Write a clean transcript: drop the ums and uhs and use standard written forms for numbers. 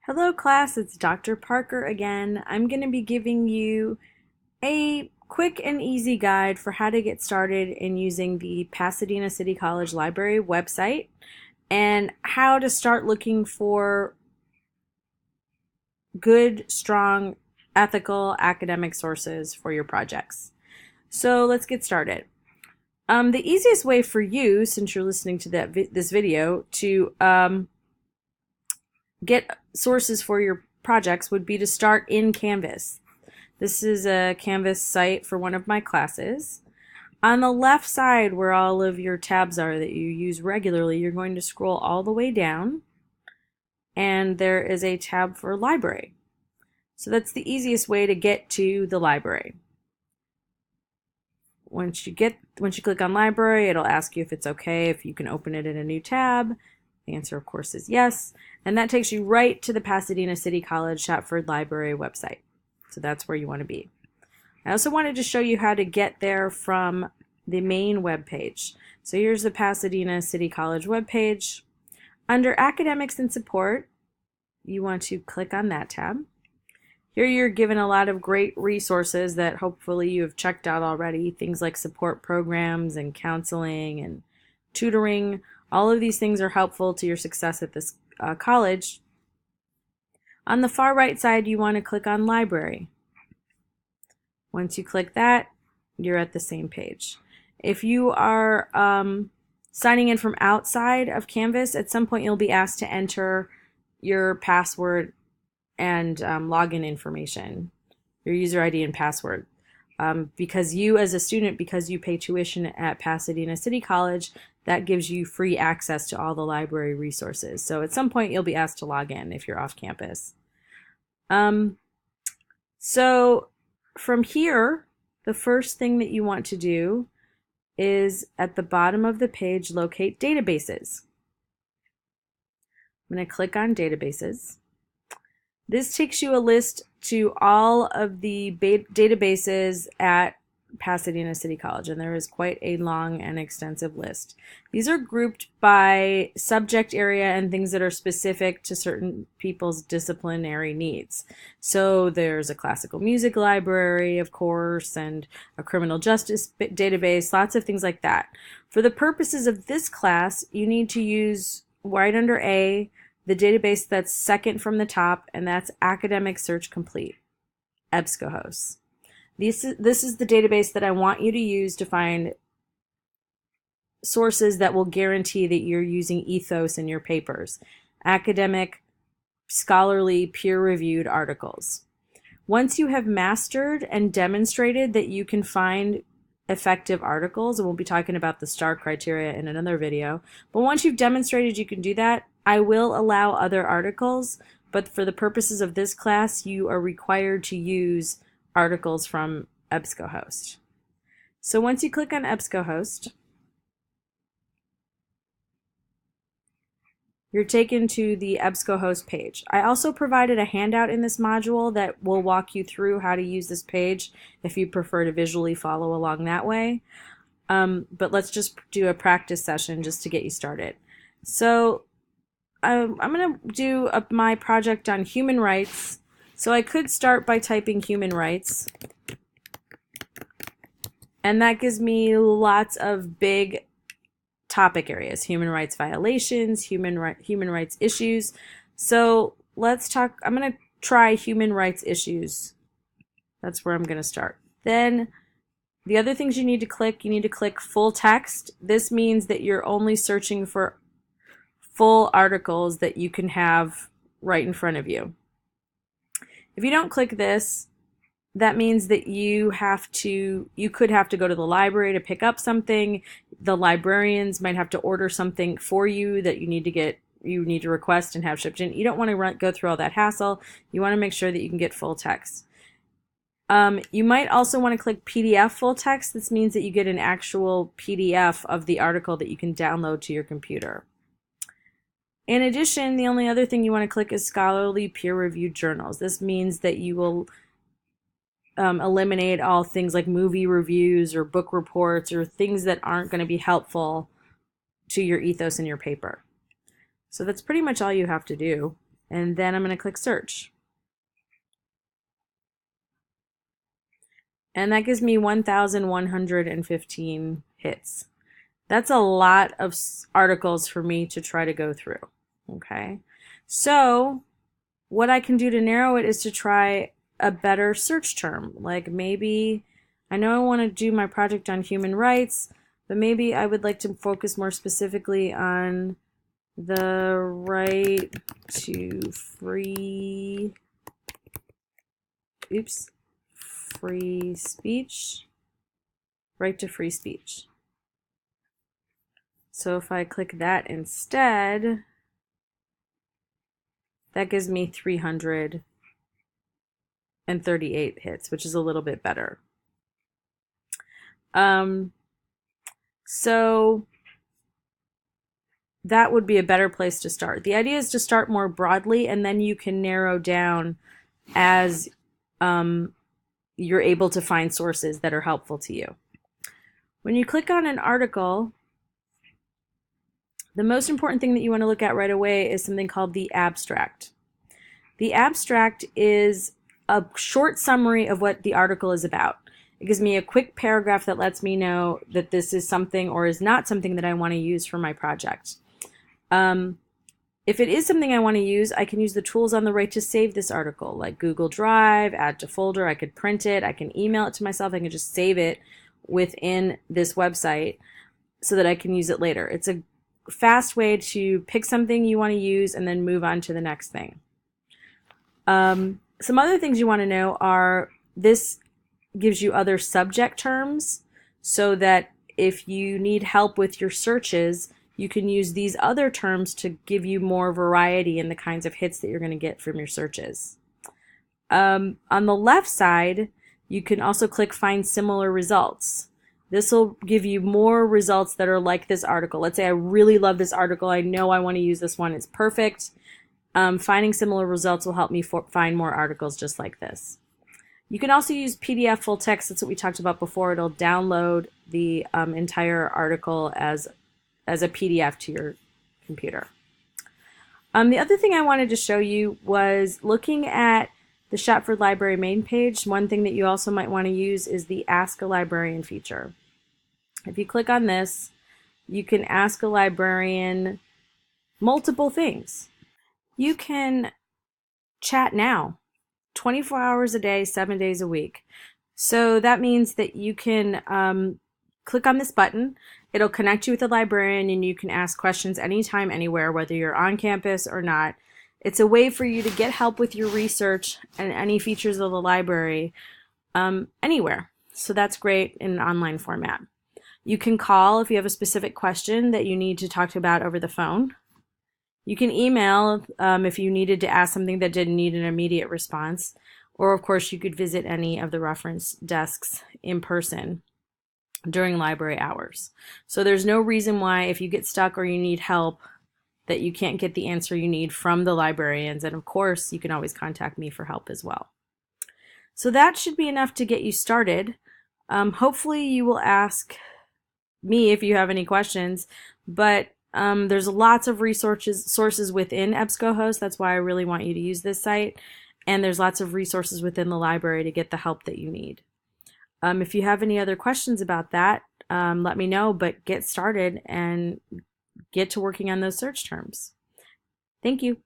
Hello class, it's Dr. Parker again. I'm going to be giving you a quick and easy guide for how to get started in using the Pasadena City College Library website and how to start looking for good, strong, ethical academic sources for your projects. So let's get started. The easiest way for you, since you're listening to this video, to get sources for your projects would be to start in Canvas. This is a Canvas site for one of my classes. On the left side where all of your tabs are that you use regularly, you're going to scroll all the way down and there is a tab for library. So that's the easiest way to get to the library. Once you click on library, it'll ask you if it's okay if you can open it in a new tab. The answer, of course, is yes. And that takes you right to the Pasadena City College Shapford Library website. So that's where you want to be. I also wanted to show you how to get there from the main web page. So here's the Pasadena City College web page. Under Academics and Support, you want to click on that tab. Here you're given a lot of great resources that hopefully you have checked out already. Things like support programs and counseling and tutoring. All of these things are helpful to your success at this college. On the far right side, you want to click on Library. Once you click that, you're at the same page. If you are signing in from outside of Canvas, at some point you'll be asked to enter your password and login information, your user ID and password. Because you as a student, because you pay tuition at Pasadena City College, that gives you free access to all the library resources. So at some point you'll be asked to log in if you're off campus. So from here, the first thing that you want to do is at the bottom of the page, locate databases. I'm going to click on databases. This takes you a list to all of the databases at Pasadena City College, and there is quite a long and extensive list. These are grouped by subject area and things that are specific to certain people's disciplinary needs. So there's a classical music library, of course, and a criminal justice database, lots of things like that. For the purposes of this class, you need to use right under A, the database that's second from the top, and that's Academic Search Complete, EBSCOhost. This is the database that I want you to use to find sources that will guarantee that you're using ethos in your papers. Academic, scholarly, peer-reviewed articles. Once you have mastered and demonstrated that you can find effective articles, and we'll be talking about the STAR criteria in another video, but once you've demonstrated you can do that, I will allow other articles, but for the purposes of this class, you are required to use articles from EBSCOhost. So once you click on EBSCOhost, you're taken to the EBSCOhost page. I also provided a handout in this module that will walk you through how to use this page if you prefer to visually follow along that way. But let's just do a practice session just to get you started. So I'm going to do my project on human rights. So I could start by typing human rights. And that gives me lots of big topic areas: human rights violations, human rights issues. So let's talk. I'm going to try human rights issues. That's where I'm going to start. Then the other things you need to click full text. This means that you're only searching for full articles that you can have right in front of you. If you don't click this, that means that you could have to go to the library to pick up something. The librarians might have to order something for you that you need to request and have shipped in. You don't want to go through all that hassle. You want to make sure that you can get full text. You might also want to click PDF full text. This means that you get an actual PDF of the article that you can download to your computer. In addition, the only other thing you want to click is scholarly peer-reviewed journals. This means that you will eliminate all things like movie reviews or book reports or things that aren't going to be helpful to your ethos in your paper. So that's pretty much all you have to do. And then I'm going to click search. And that gives me 1,115 hits. That's a lot of articles for me to try to go through. Okay. So what I can do to narrow it is to try a better search term. Like maybe, I know I want to do my project on human rights, but maybe I would like to focus more specifically on the right to free speech, right to free speech. So if I click that instead, that gives me 338 hits, which is a little bit better. So that would be a better place to start. The idea is to start more broadly, and then you can narrow down as you're able to find sources that are helpful to you. When you click on an article, the most important thing that you want to look at right away is something called the abstract. The abstract is a short summary of what the article is about. It gives me a quick paragraph that lets me know that this is something or is not something that I want to use for my project. If it is something I want to use, I can use the tools on the right to save this article, like Google Drive, add to folder. I could print it, I can email it to myself, I can just save it within this website so that I can use it later. It's a fast way to pick something you want to use and then move on to the next thing. Some other things you want to know are, this gives you other subject terms so that if you need help with your searches, you can use these other terms to give you more variety in the kinds of hits that you're going to get from your searches. On the left side, you can also click Find Similar Results. This will give you more results that are like this article. Let's say I really love this article. I know I want to use this one. It's perfect. Finding similar results will help me find more articles just like this. You can also use PDF full text. That's what we talked about before. It'll download the entire article as a PDF to your computer. The other thing I wanted to show you was looking at the Chatford Library main page. One thing that you also might want to use is the Ask a Librarian feature. If you click on this, you can ask a librarian multiple things. You can chat now, 24 hours a day, 7 days a week. So that means that you can click on this button. It'll connect you with a librarian and you can ask questions anytime, anywhere, whether you're on campus or not. It's a way for you to get help with your research and any features of the library anywhere. So that's great in an online format. You can call if you have a specific question that you need to talk about over the phone. You can email if you needed to ask something that didn't need an immediate response. Or of course you could visit any of the reference desks in person during library hours. So there's no reason why, if you get stuck or you need help, that you can't get the answer you need from the librarians. And of course, you can always contact me for help as well. So that should be enough to get you started. Hopefully you will ask me if you have any questions, but there's lots of sources within EBSCOhost. That's why I really want you to use this site. And there's lots of resources within the library to get the help that you need. If you have any other questions about that, let me know, but get started and get to working on those search terms. Thank you.